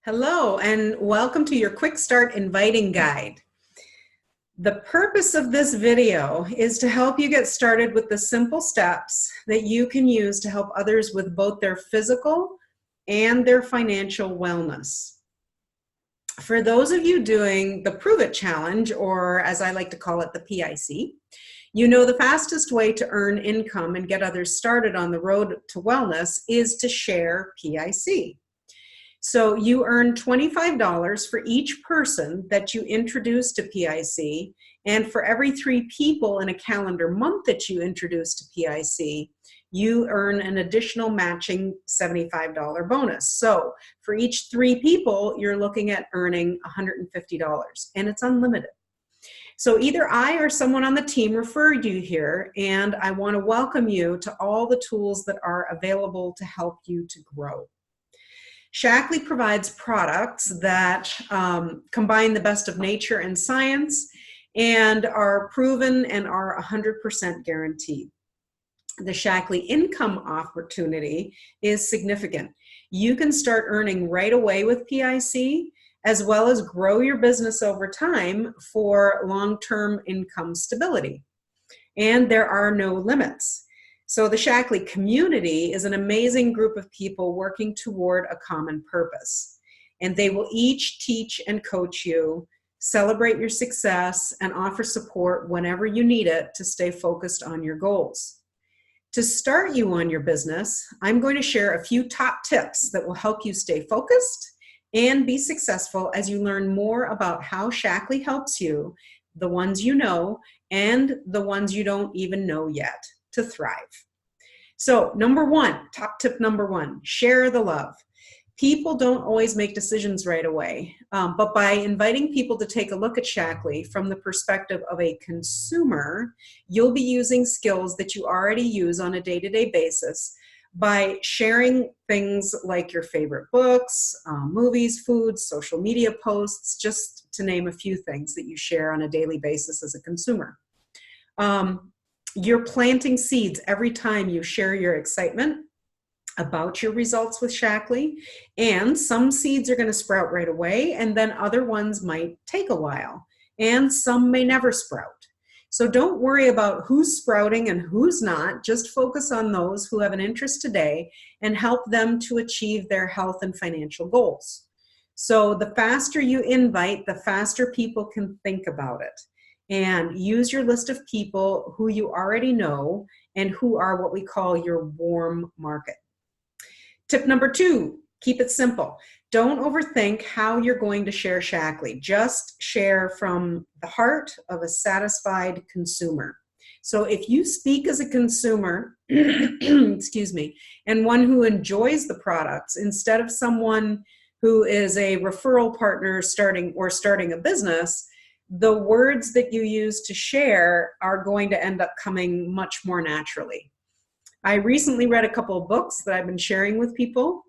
Hello, and welcome to your Quick Start Inviting Guide. The purpose of this video is to help you get started with the simple steps that you can use to help others with both their physical and their financial wellness. For those of you doing the Prove It Challenge, or as I like to call it, the PIC, you know the fastest way to earn income and get others started on the road to wellness is to share PIC. So you earn $25 for each person that you introduce to PIC, and for every 3 people in a calendar month that you introduce to PIC, you earn an additional matching $75 bonus. So for each 3 people, you're looking at earning $150, and it's unlimited. So either I or someone on the team referred you here, and I want to welcome you to all the tools that are available to help you to grow. Shaklee provides products that combine the best of nature and science and are proven and are 100% guaranteed. The Shaklee income opportunity is significant. You can start earning right away with PIC, as well as grow your business over time for long-term income stability. And there are no limits. So the Shaklee community is an amazing group of people working toward a common purpose. And they will each teach and coach you, celebrate your success, and offer support whenever you need it to stay focused on your goals. To start you on your business, I'm going to share a few top tips that will help you stay focused and be successful as you learn more about how Shaklee helps you, the ones you know, and the ones you don't even know yet, to thrive. So top tip number one, share the love. People don't always make decisions right away, but by inviting people to take a look at Shaklee from the perspective of a consumer, you'll be using skills that you already use on a day-to-day basis by sharing things like your favorite books, movies, foods, social media posts, just to name a few things that you share on a daily basis as a consumer. You're planting seeds every time you share your excitement about your results with Shaklee, and some seeds are going to sprout right away, and then other ones might take a while, and some may never sprout. So don't worry about who's sprouting and who's not. Just focus on those who have an interest today and help them to achieve their health and financial goals. So the faster you invite, the faster people can think about it. And use your list of people who you already know and who are what we call your warm market. Tip number 2, keep it simple. Don't overthink how you're going to share Shaklee. Just share from the heart of a satisfied consumer. So if you speak as a consumer, excuse me, and one who enjoys the products instead of someone who is a referral partner starting a business, the words that you use to share are going to end up coming much more naturally. I recently read a couple of books that I've been sharing with people,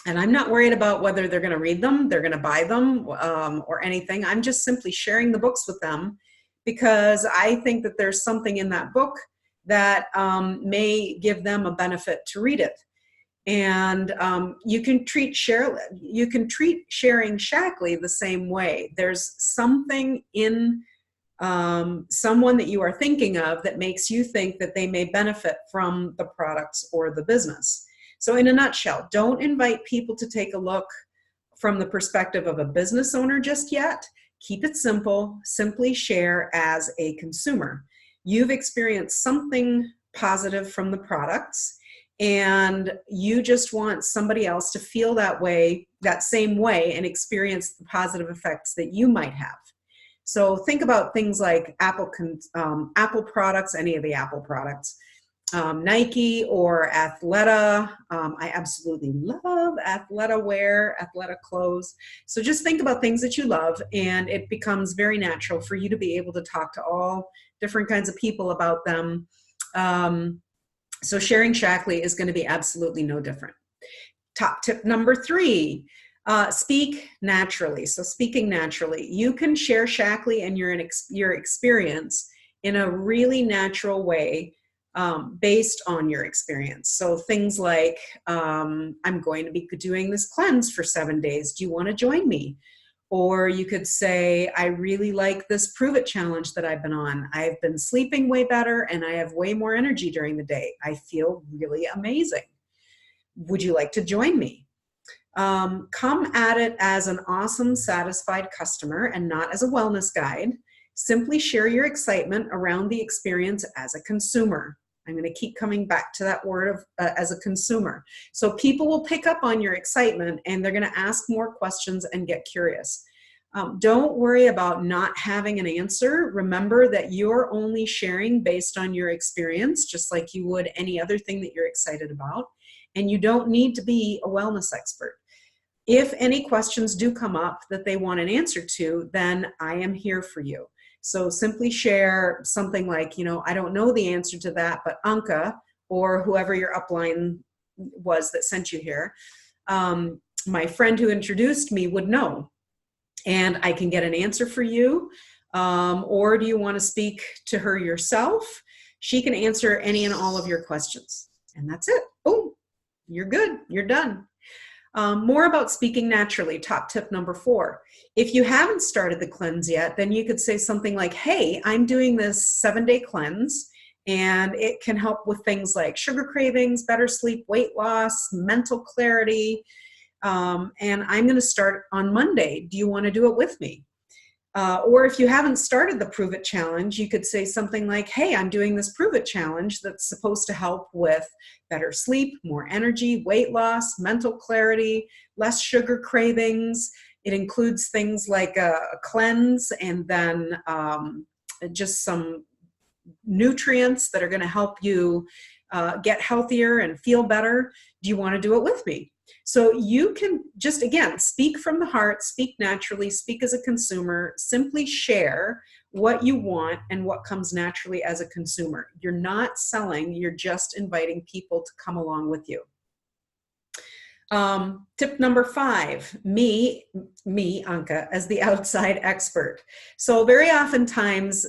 and I'm not worried about whether they're going to read them, they're going to buy them, or anything. I'm just simply sharing the books with them because I think that there's something in that book that may give them a benefit to read it. And you can treat sharing Shaklee the same way. There's something in someone that you are thinking of that makes you think that they may benefit from the products or the business. So in a nutshell, don't invite people to take a look from the perspective of a business owner just yet. Keep it simple. Simply share as a consumer. You've experienced something positive from the products, and you just want somebody else to feel that way, that same way, and experience the positive effects that you might have. So think about things like Apple products, any of the Apple products, Nike or Athleta. I absolutely love Athleta wear, Athleta clothes. So just think about things that you love, and it becomes very natural for you to be able to talk to all different kinds of people about them. So sharing Shaklee is going to be absolutely no different. Top tip number 3, speak naturally. So speaking naturally, you can share Shaklee and your experience in a really natural way based on your experience. So things like, I'm going to be doing this cleanse for 7 days. Do you want to join me? Or you could say, I really like this Prove It challenge that I've been on. I've been sleeping way better and I have way more energy during the day. I feel really amazing. Would you like to join me? Come at it as an awesome, satisfied customer and not as a wellness guide. Simply share your excitement around the experience as a consumer. I'm going to keep coming back to that word of as a consumer. So people will pick up on your excitement and they're going to ask more questions and get curious. Don't worry about not having an answer. Remember that you're only sharing based on your experience, just like you would any other thing that you're excited about. And you don't need to be a wellness expert. If any questions do come up that they want an answer to, then I am here for you. So simply share something like, I don't know the answer to that, but Anka, or whoever your upline was that sent you here, my friend who introduced me would know, and I can get an answer for you. Or do you want to speak to her yourself? She can answer any and all of your questions. And that's it. Oh, you're good. You're done. More about speaking naturally, top tip number 4. If you haven't started the cleanse yet, then you could say something like, hey, I'm doing this 7-day cleanse, and it can help with things like sugar cravings, better sleep, weight loss, mental clarity, and I'm going to start on Monday. Do you want to do it with me? Or if you haven't started the Prove It challenge, you could say something like, hey, I'm doing this Prove It challenge that's supposed to help with better sleep, more energy, weight loss, mental clarity, less sugar cravings. It includes things like a cleanse and then just some nutrients that are going to help you get healthier and feel better. Do you want to do it with me? So you can just, again, speak from the heart, speak naturally, speak as a consumer, simply share what you want and what comes naturally as a consumer. You're not selling, you're just inviting people to come along with you. Tip number 5, me, Anka, as the outside expert. So very oftentimes,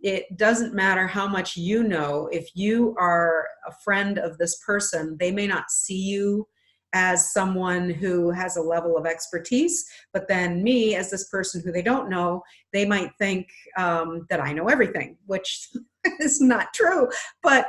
it doesn't matter how much you know. If you are a friend of this person, they may not see you as someone who has a level of expertise, but then me as this person who they don't know, they might think that I know everything, which is not true, but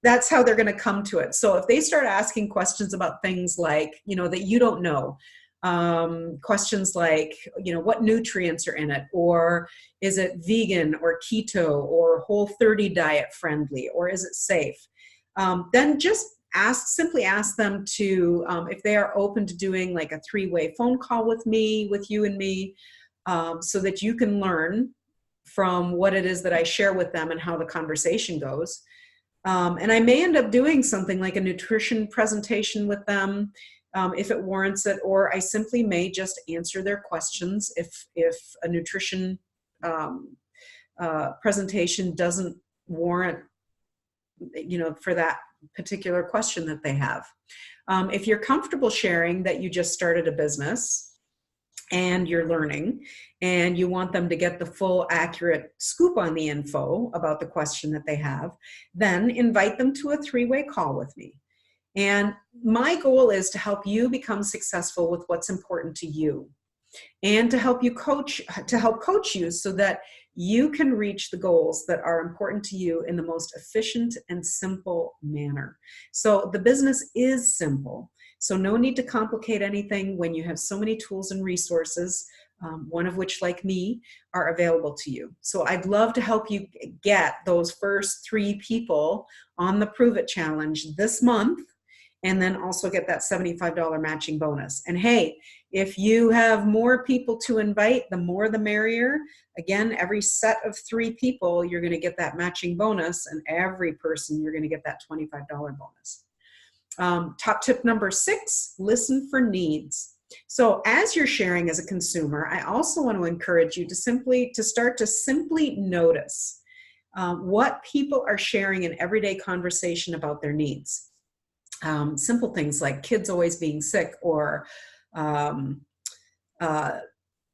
that's how they're going to come to it. So if they start asking questions about things like, that you don't know, questions like, what nutrients are in it, or is it vegan or keto or Whole30 diet friendly, or is it safe? Then just simply ask them to, if they are open to doing like a 3-way phone call with you and me, so that you can learn from what it is that I share with them and how the conversation goes. And I may end up doing something like a nutrition presentation with them if it warrants it, or I simply may just answer their questions if a nutrition presentation doesn't warrant, for that particular question that they have. If you're comfortable sharing that you just started a business and you're learning and you want them to get the full accurate scoop on the info about the question that they have, then invite them to a 3-way call with me. And my goal is to help you become successful with what's important to you, and to help coach you so that you can reach the goals that are important to you in the most efficient and simple manner. So the business is simple. So no need to complicate anything when you have so many tools and resources, one of which, like me, are available to you. So I'd love to help you get those first 3 people on the Prove It Challenge this month, and then also get that $75 matching bonus. And hey, if you have more people to invite, the more the merrier. Again, every set of 3 people, you're going to get that matching bonus, and every person, you're going to get that $25 bonus. Top tip number 6, listen for needs. So as you're sharing as a consumer, I also want to encourage you to start to simply notice what people are sharing in everyday conversation about their needs. Simple things like kids always being sick, or that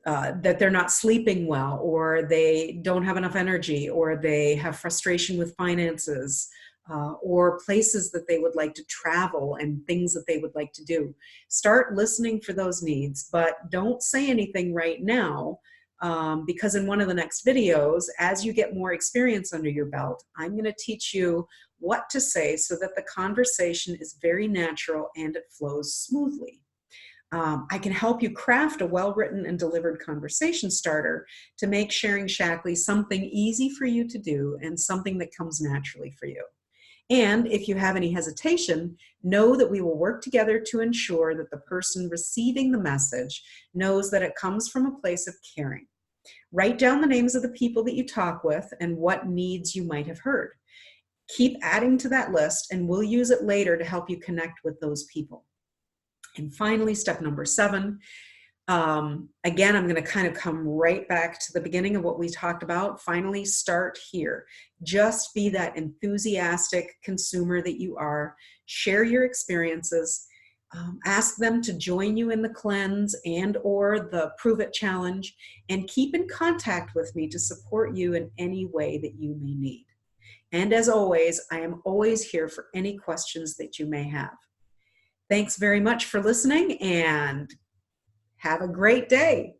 they're not sleeping well, or they don't have enough energy, or they have frustration with finances, or places that they would like to travel and things that they would like to do. Start listening for those needs, but don't say anything right now, because in one of the next videos, as you get more experience under your belt, I'm going to teach you what to say so that the conversation is very natural and it flows smoothly. I can help you craft a well-written and delivered conversation starter to make sharing Shaklee something easy for you to do and something that comes naturally for you. And if you have any hesitation, know that we will work together to ensure that the person receiving the message knows that it comes from a place of caring. Write down the names of the people that you talk with and what needs you might have heard. Keep adding to that list, and we'll use it later to help you connect with those people. And finally, step number 7, again, I'm going to kind of come right back to the beginning of what we talked about. Finally, start here. Just be that enthusiastic consumer that you are. Share your experiences. Ask them to join you in the cleanse and or the Prove It challenge, and keep in contact with me to support you in any way that you may need. And as always, I am always here for any questions that you may have. Thanks very much for listening, and have a great day.